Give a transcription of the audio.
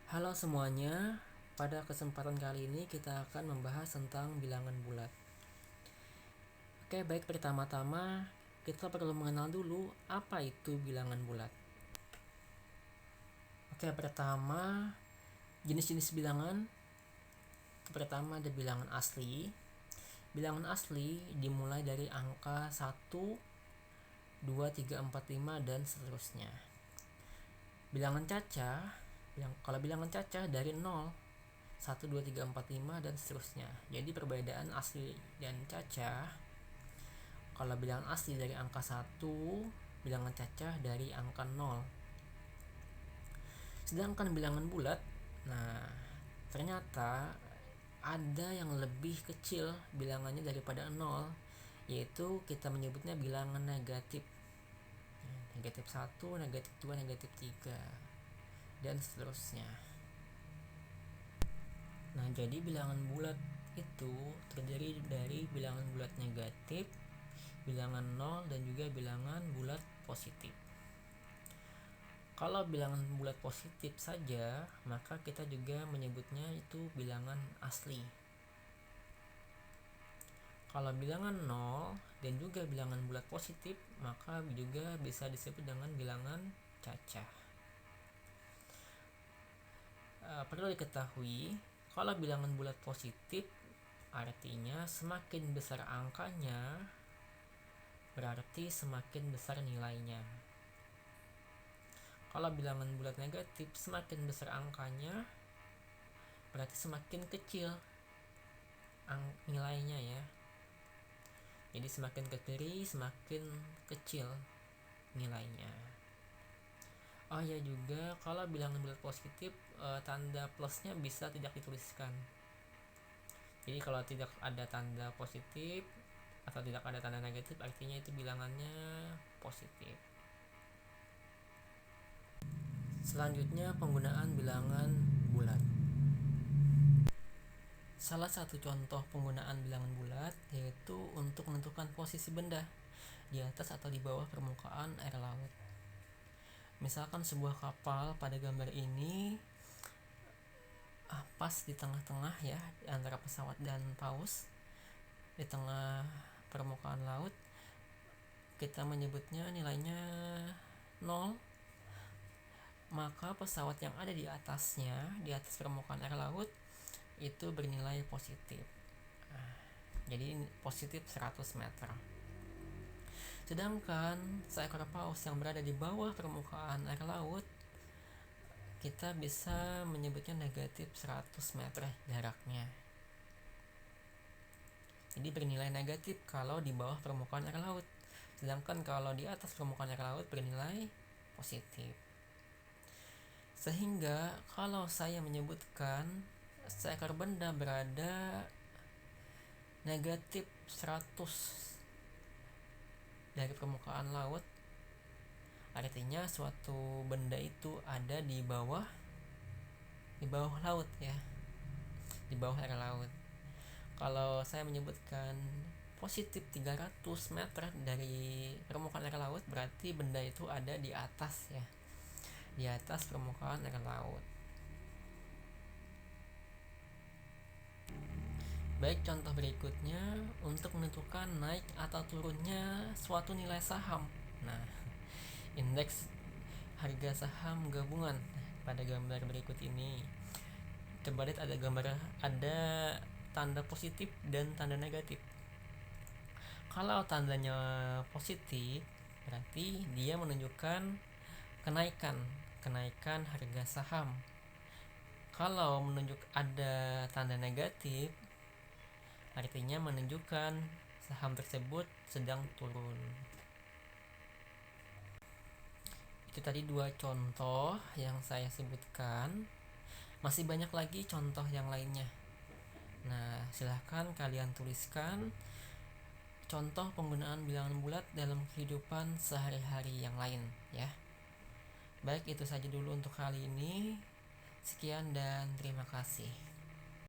Halo semuanya, pada kesempatan kali ini kita akan membahas tentang bilangan bulat. Oke, baik, pertama-tama kita perlu mengenal dulu apa itu bilangan bulat. Oke, pertama jenis-jenis bilangan. Pertama ada bilangan asli. Bilangan asli dimulai dari angka 1, 2, 3, 4, 5 dan seterusnya. Bilangan cacah, kalau bilangan cacah dari 0, 1, 2, 3, 4, 5 dan seterusnya. Jadi perbedaan asli dan cacah, kalau bilangan asli dari angka 1, bilangan cacah dari angka 0. Sedangkan bilangan bulat, nah ternyata ada yang lebih kecil bilangannya daripada 0, yaitu kita menyebutnya bilangan negatif. Negatif 1, negatif 2, negatif 3 dan seterusnya. Nah, jadi bilangan bulat itu terdiri dari bilangan bulat negatif, bilangan 0, dan juga bilangan bulat positif. Kalau bilangan bulat positif saja, maka kita juga menyebutnya itu bilangan asli. Kalau bilangan 0 dan juga bilangan bulat positif, maka juga bisa disebut dengan bilangan cacah. Perlu diketahui, kalau bilangan bulat positif artinya semakin besar angkanya berarti semakin besar nilainya. Kalau bilangan bulat negatif, semakin besar angkanya berarti semakin kecil nilainya ya. Jadi semakin ke kiri semakin kecil nilainya. Oh ya, juga kalau bilangan bulat positif, tanda plusnya bisa tidak dituliskan. Jadi kalau tidak ada tanda positif atau tidak ada tanda negatif, artinya itu bilangannya positif. Selanjutnya, penggunaan bilangan bulat. Salah satu contoh penggunaan bilangan bulat yaitu untuk menentukan posisi benda di atas atau di bawah permukaan air laut. Misalkan sebuah kapal pada gambar ini pas di tengah-tengah ya, antara pesawat dan paus, di tengah permukaan laut. Kita menyebutnya nilainya 0, maka pesawat yang ada di atasnya, di atas permukaan air laut, itu bernilai positif. Jadi positif 100 meter. Sedangkan seekor paus yang berada di bawah permukaan air laut, kita bisa menyebutnya negatif 100 meter jaraknya. Jadi bernilai negatif kalau di bawah permukaan air laut. Sedangkan kalau di atas permukaan air laut bernilai positif. Sehingga kalau saya menyebutkan seekor benda berada negatif 100 dari permukaan laut, artinya suatu benda itu ada di bawah laut ya, di bawah air laut. Kalau saya menyebutkan positif 300 meter dari permukaan air laut, berarti benda itu ada di atas ya, di atas permukaan air laut. Baik, contoh berikutnya untuk menentukan naik atau turunnya suatu nilai saham. Nah, indeks harga saham gabungan pada gambar berikut ini. Coba lihat, ada tanda positif dan tanda negatif. Kalau tandanya positif, berarti dia menunjukkan kenaikan harga saham. Kalau menunjuk ada tanda negatif, artinya menunjukkan saham tersebut sedang turun. Itu tadi 2 contoh yang saya sebutkan. Masih banyak lagi contoh yang lainnya. Nah, silahkan kalian tuliskan contoh penggunaan bilangan bulat dalam kehidupan sehari-hari yang lain ya. Baik, itu saja dulu untuk kali ini. Sekian dan terima kasih.